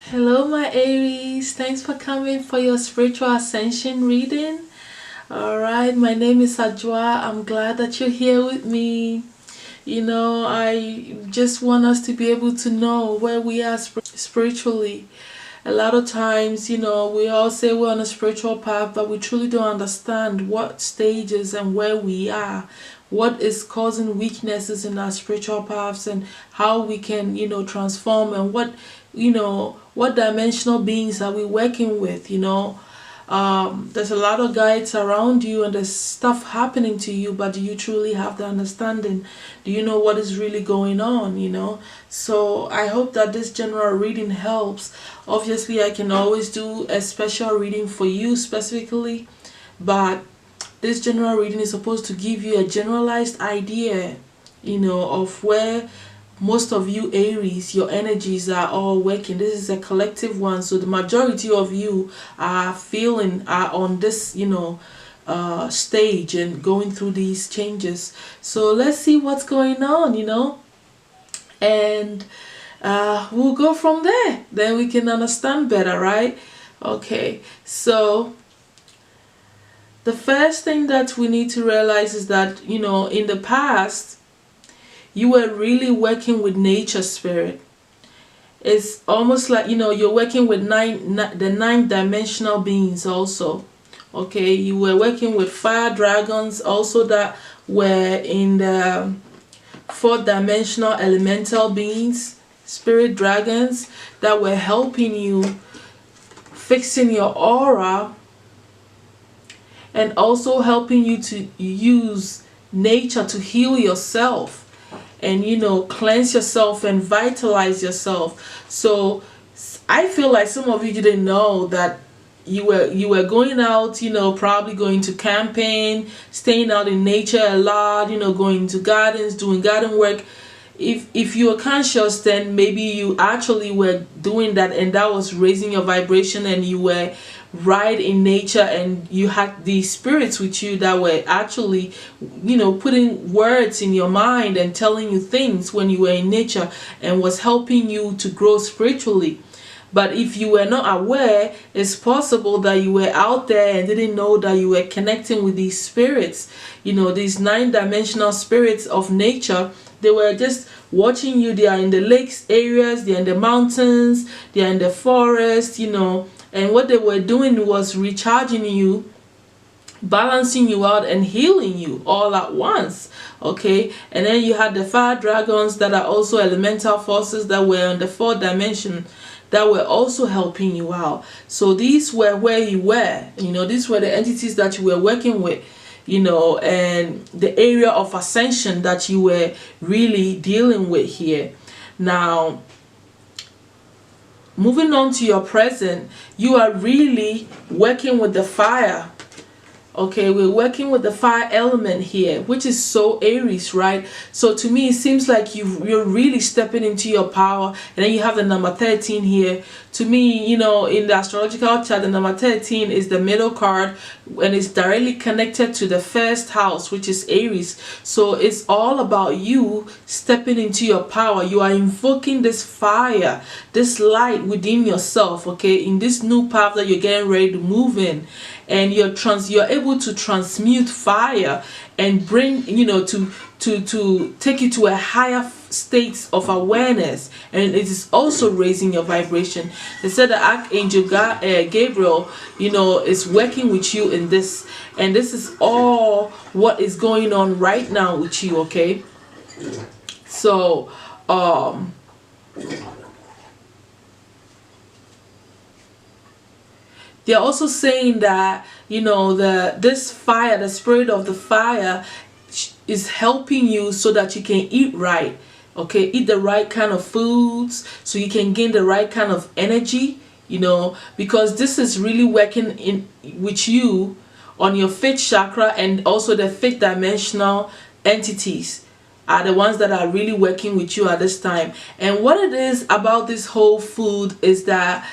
Hello, my Aries. Thanks for coming for your spiritual ascension reading. All right, my name is Ajwa. I'm glad that you're here with me. I just want us to be able to know where we are spiritually. A lot of times, we all say we're on a spiritual path, but we truly don't understand what stages and where we are, what is causing weaknesses in our spiritual paths, and how we can, transform, and what dimensional beings are we working with. There's a lot of guides around you and there's stuff happening to you, but do you truly have the understanding? Do you know what is really going on? So I hope that this general reading helps. Obviously, I can always do a special reading for you specifically, but this general reading is supposed to give you a generalized idea, of where most of you Aries, your energies are all working. This is a collective one, so the majority of you are on this stage and going through these changes. So let's see what's going on, and we'll go from there. Then we can understand better, right? Okay, so the first thing that we need to realize is that in the past you were really working with nature spirit. It's almost like you're working with the nine dimensional beings also. Okay, you were working with fire dragons also that were in the fourth dimensional elemental beings, spirit dragons that were helping you fixing your aura and also helping you to use nature to heal yourself and cleanse yourself and vitalize yourself. So I feel like some of you didn't know that you were going out, probably going to camping, staying out in nature a lot, going to gardens, doing garden work. If you were conscious, then maybe you actually were doing that and that was raising your vibration, and you were right in nature, and you had these spirits with you that were actually putting words in your mind and telling you things when you were in nature and was helping you to grow spiritually. But if you were not aware, it's possible that you were out there and didn't know that you were connecting with these spirits, these nine-dimensional spirits of nature. They were just watching you. They are in the lakes areas, they are in the mountains, they are in the forest, and what they were doing was recharging you, balancing you out, and healing you all at once. Okay, and then you had the fire dragons that are also elemental forces that were on the fourth dimension that were also helping you out. So these were where you were, these were the entities that you were working with, and the area of ascension that you were really dealing with here. Now, moving on to your present, you are really working with the fire. Okay, we're working with the fire element here, which is so Aries, right? So to me, it seems like you're really stepping into your power. And then you have the number 13 here. To me, in the astrological chart, the number 13 is the middle card and it's directly connected to the first house, which is Aries. So it's all about you stepping into your power. You are invoking this fire, this light within yourself, okay, in this new path that you're getting ready to move in. And you're able to transmute fire and bring to take you to a higher state of awareness, and it is also raising your vibration. They said the archangel Gabriel is working with you in this, and this is all what is going on right now with you. Okay, so they're also saying that this fire, the spirit of the fire, is helping you so that you can eat right. Okay, eat the right kind of foods so you can gain the right kind of energy. Because this is really working in with you on your fifth chakra, and also the fifth dimensional entities are the ones that are really working with you at this time. And what it is about this whole food is that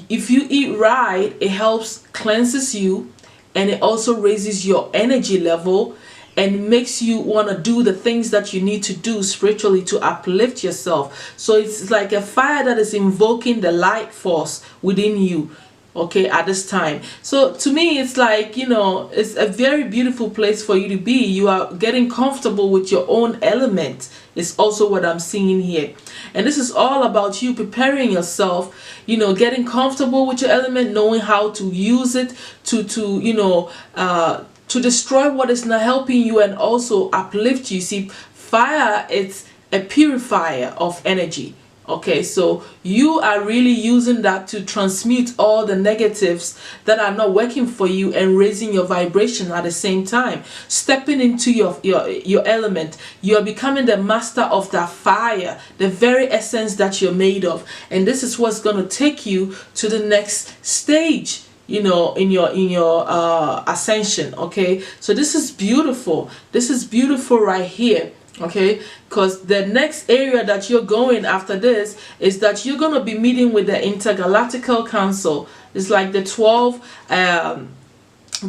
if you eat right, it helps cleanses you, and it also raises your energy level, and makes you want to do the things that you need to do spiritually to uplift yourself. So it's like a fire that is invoking the light force within you, okay, at this time. So to me, it's like, it's a very beautiful place for you to be. You are getting comfortable with your own element, is also what I'm seeing here. And this is all about you preparing yourself, getting comfortable with your element, knowing how to use it to destroy what is not helping you and also uplift you. See, fire, it's a purifier of energy. Okay, so you are really using that to transmute all the negatives that are not working for you and raising your vibration at the same time. Stepping into your element, you are becoming the master of that fire, the very essence that you're made of. And this is what's going to take you to the next stage, in your ascension. Okay, so this is beautiful. This is beautiful right here. Okay, because the next area that you're going after this is that you're going to be meeting with the Intergalactical Council. It's like the 12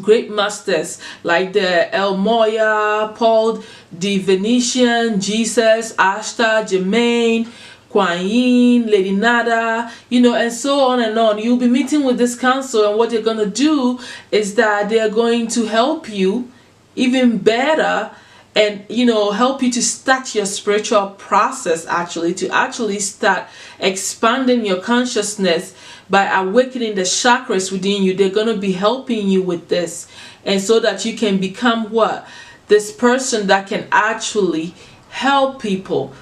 great masters, like the El Moya, Paul the Venetian, Jesus, Ashtar, Jermaine, Kuan Yin, Lady Nada, and so on and on. You'll be meeting with this council, and what they're going to do is that they're going to help you even better, and help you to start your spiritual process, to start expanding your consciousness by awakening the chakras within you. They're going to be helping you with this, and so that you can become this person that can actually help people.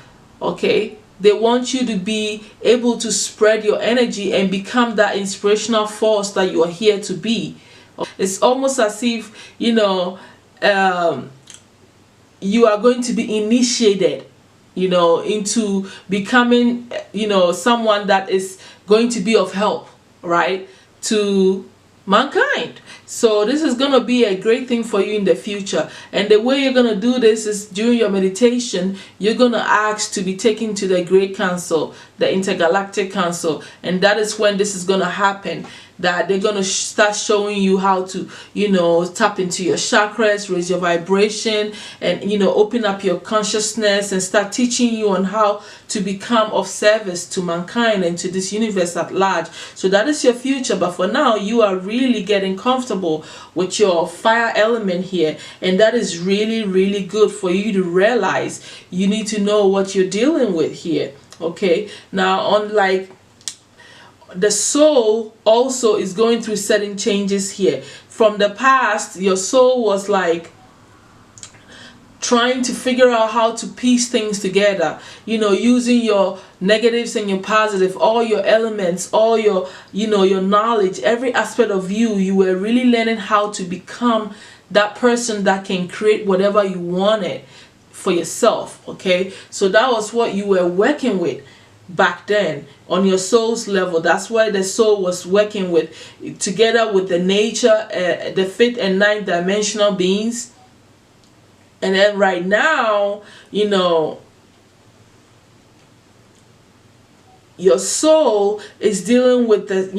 Okay, they want you to be able to spread your energy and become that inspirational force that you are here to be. It's almost as if you are going to be initiated, into becoming, someone that is going to be of help, right, to mankind. So this is going to be a great thing for you in the future. And the way you're going to do this is during your meditation, you're going to ask to be taken to the Great Council, the Intergalactic Council. And that is when this is going to happen. That they're going to start showing you how to, tap into your chakras, raise your vibration, and, open up your consciousness, and start teaching you on how to become of service to mankind and to this universe at large. So that is your future. But for now, you are really getting comfortable with your fire element here. And that is really, really good for you to realize. You need to know what you're dealing with here. Okay. Now, unlike the soul also is going through certain changes here. From the past, your soul was like trying to figure out how to piece things together, using your negatives and your positive, all your elements, all your your knowledge, every aspect of you were really learning how to become that person that can create whatever you wanted for yourself. Okay, so that was what you were working with back then on your soul's level. That's why the soul was working with, together with the nature, the fifth and ninth dimensional beings. And then right now, your soul is dealing with the,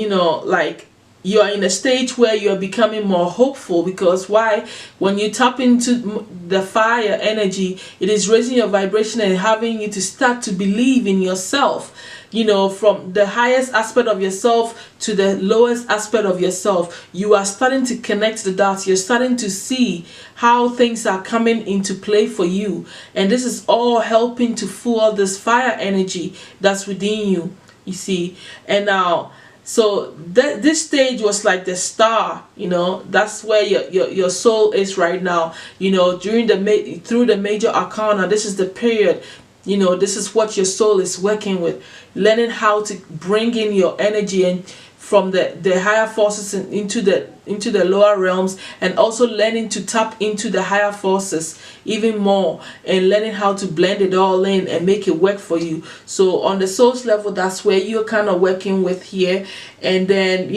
like, you are in a stage where you are becoming more hopeful. Because why? When you tap into the fire energy, it is raising your vibration and having you to start to believe in yourself. From the highest aspect of yourself to the lowest aspect of yourself, you are starting to connect the dots. You're starting to see how things are coming into play for you. And this is all helping to fuel this fire energy that's within you, you see. And now, so this stage was like the star, that's where your soul is right now. Through the major arcana, this is the period. This is what your soul is working with, learning how to bring in your energy and from the higher forces into the lower realms, and also learning to tap into the higher forces even more, and learning how to blend it all in and make it work for you. So on the soul's level, that's where you're kind of working with here. And then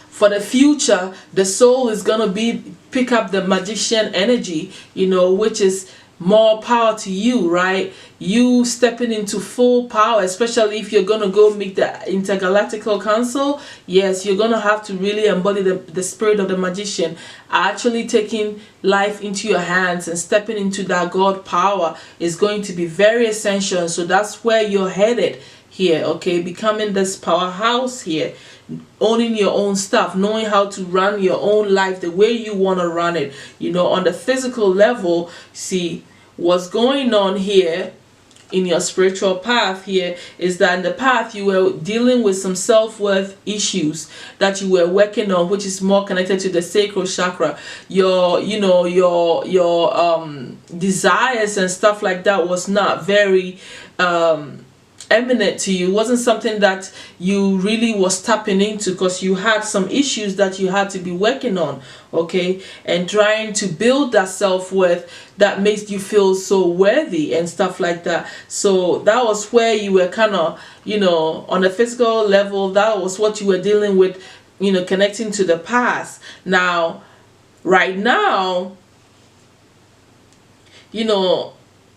for the future, the soul is gonna pick up the magician energy, which is more power to you, right? You stepping into full power, especially if you're gonna go meet the intergalactical council. Yes, you're gonna have to really embody the spirit of the magician, actually taking life into your hands and stepping into that God power is going to be very essential. So that's where you're headed here, okay? Becoming this powerhouse here, owning your own stuff, knowing how to run your own life the way you want to run it. On the physical level, see what's going on here in your spiritual path here is that in the path you were dealing with some self-worth issues that you were working on, which is more connected to the sacral chakra. Your desires and stuff like that was not very eminent to you. It wasn't something that you really was tapping into because you had some issues that you had to be working on, okay, and trying to build that self-worth that makes you feel so worthy and stuff like that. So that was where you were kind of, on a physical level, that was what you were dealing with, connecting to the past. Now, right now,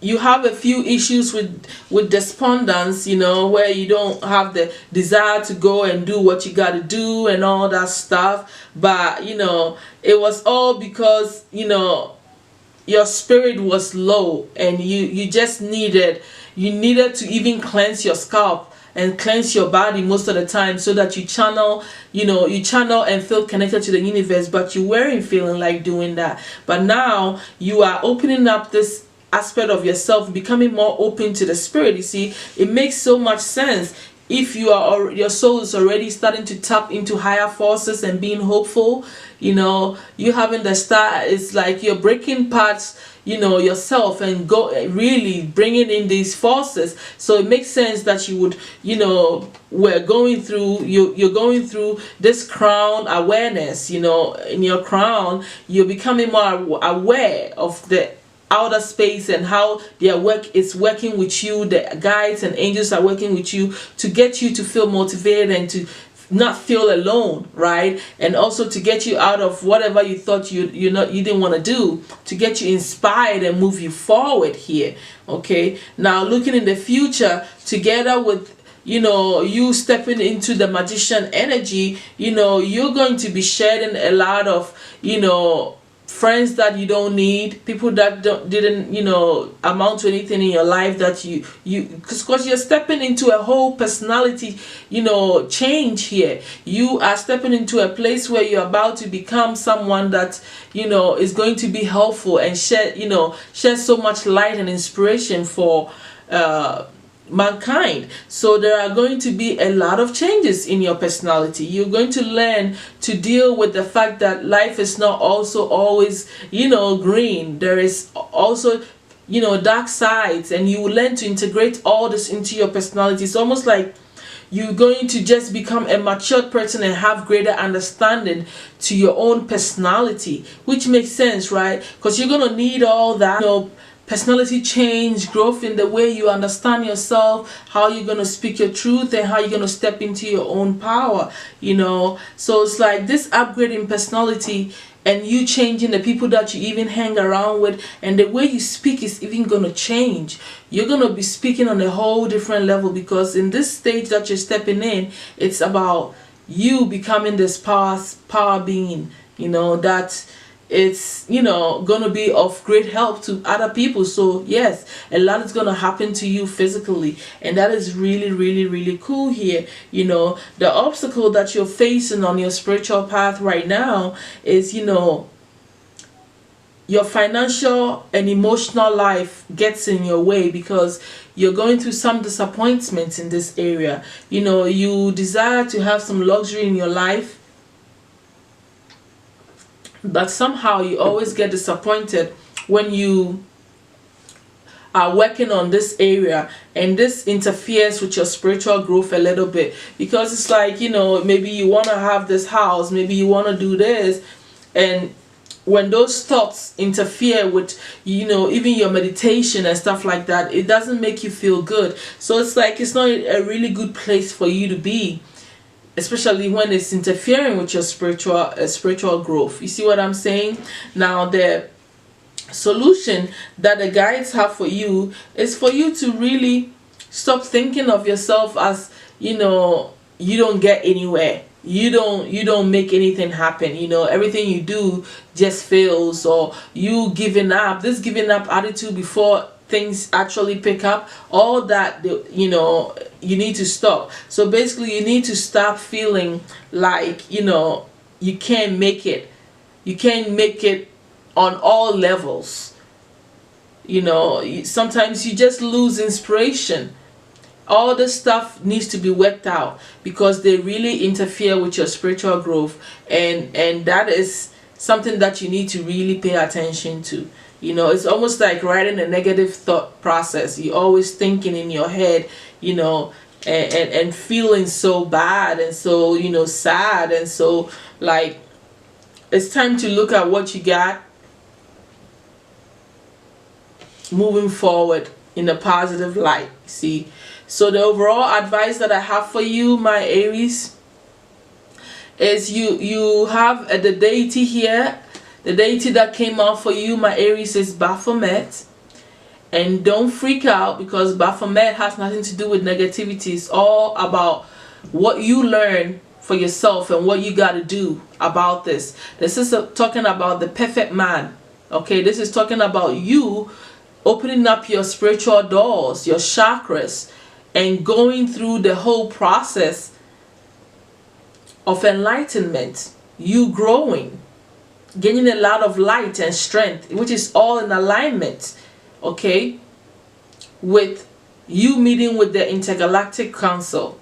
you have a few issues with despondence, where you don't have the desire to go and do what you got to do and all that stuff. But it was all because your spirit was low, and you just needed to even cleanse your scalp and cleanse your body most of the time, so that you channel and feel connected to the universe, but you weren't feeling like doing that. But now you are opening up this aspect of yourself, becoming more open to the spirit. You see, it makes so much sense if your soul is already starting to tap into higher forces and being hopeful. You having the star, it's like you're breaking parts yourself and go really bringing in these forces. So it makes sense that you would you're going through this crown awareness. In your crown, you're becoming more aware of the outer space and how their work is working with you. The guides and angels are working with you to get you to feel motivated and to not feel alone, right? And also to get you out of whatever you thought you didn't want to do, to get you inspired and move you forward here. Okay, now looking in the future, together with you stepping into the magician energy, you're going to be shedding a lot of friends that you don't need, people that didn't amount to anything in your life, that you because you're stepping into a whole personality change here. You are stepping into a place where you're about to become someone that is going to be helpful and share so much light and inspiration for mankind. So there are going to be a lot of changes in your personality. You're going to learn to deal with the fact that life is not also always green. There is also dark sides, and you will learn to integrate all this into your personality. It's almost like you're going to just become a matured person and have greater understanding to your own personality, which makes sense, right? Because you're going to need all that personality change, growth in the way you understand yourself, how you're going to speak your truth, and how you're going to step into your own power. So it's like this upgrade in personality, and you changing the people that you even hang around with, and the way you speak is even going to change. You're going to be speaking on a whole different level, because in this stage that you're stepping in, it's about you becoming this power being, that it's gonna be of great help to other people. So yes, a lot is gonna happen to you physically, and that is really, really, really cool here. The obstacle that you're facing on your spiritual path right now is your financial and emotional life gets in your way, because you're going through some disappointments in this area. You desire to have some luxury in your life, but somehow you always get disappointed when you are working on this area, and this interferes with your spiritual growth a little bit, because it's like maybe you want to have this house, maybe you want to do this, and when those thoughts interfere with even your meditation and stuff like that, it doesn't make you feel good. So it's like it's not a really good place for you to be, especially when it's interfering with your spiritual growth. You see what I'm saying? Now, the solution that the guides have for you is for you to really stop thinking of yourself as, you know, you don't get anywhere, you don't make anything happen, you know, everything you do just fails, or you giving up, this giving up attitude before things actually pick up, all that, you know, you need to stop. So basically you need to stop feeling like, you know, you can't make it, you can't make it on all levels. You know, sometimes you just lose inspiration. All this stuff needs to be worked out because they really interfere with your spiritual growth, and that is something that you need to really pay attention to. You know, it's almost like writing a negative thought process. You're always thinking in your head, you know, and feeling so bad and so, you know, sad, and so like it's time to look at what you got, moving forward in a positive light. See, so the overall advice that I have for you, my Aries, is you have the deity here. The deity that came out for you, my Aries, is Baphomet. And don't freak out, because Baphomet has nothing to do with negativity. It's all about what you learn for yourself and what you got to do about this. This is talking about the perfect man. Okay, this is talking about you opening up your spiritual doors, your chakras, and going through the whole process of enlightenment. You growing, gaining a lot of light and strength, which is all in alignment, okay, with you meeting with the Intergalactic Council.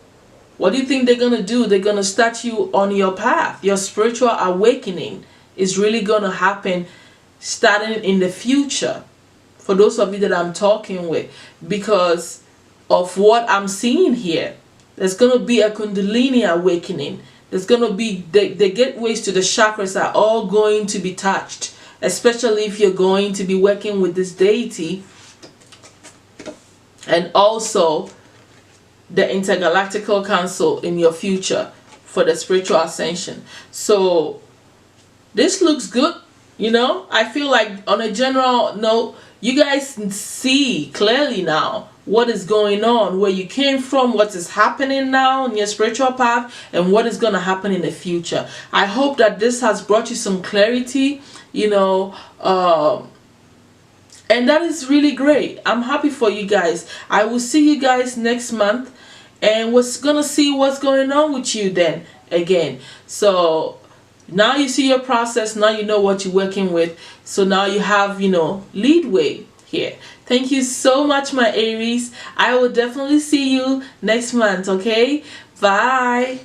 What do you think they're going to do? They're going to start you on your path. Your spiritual awakening is really going to happen starting in the future, for those of you that I'm talking with, because of what I'm seeing here. There's going to be a Kundalini awakening. There's going to be the gateways to the chakras are all going to be touched, especially if you're going to be working with this deity, and also the Intergalactical Council in your future for the spiritual ascension. So this looks good. You know, I feel like on a general note, you guys see clearly now what is going on, where you came from, what is happening now in your spiritual path, and what is going to happen in the future. I hope that this has brought you some clarity, you know, and that is really great. I'm happy for you guys. I will see you guys next month, and we're going to see what's going on with you then again. So now you see your process, now you know what you're working with, so now you have, you know, leadway here. Thank you so much, my Aries. I will definitely see you next month, okay? Bye.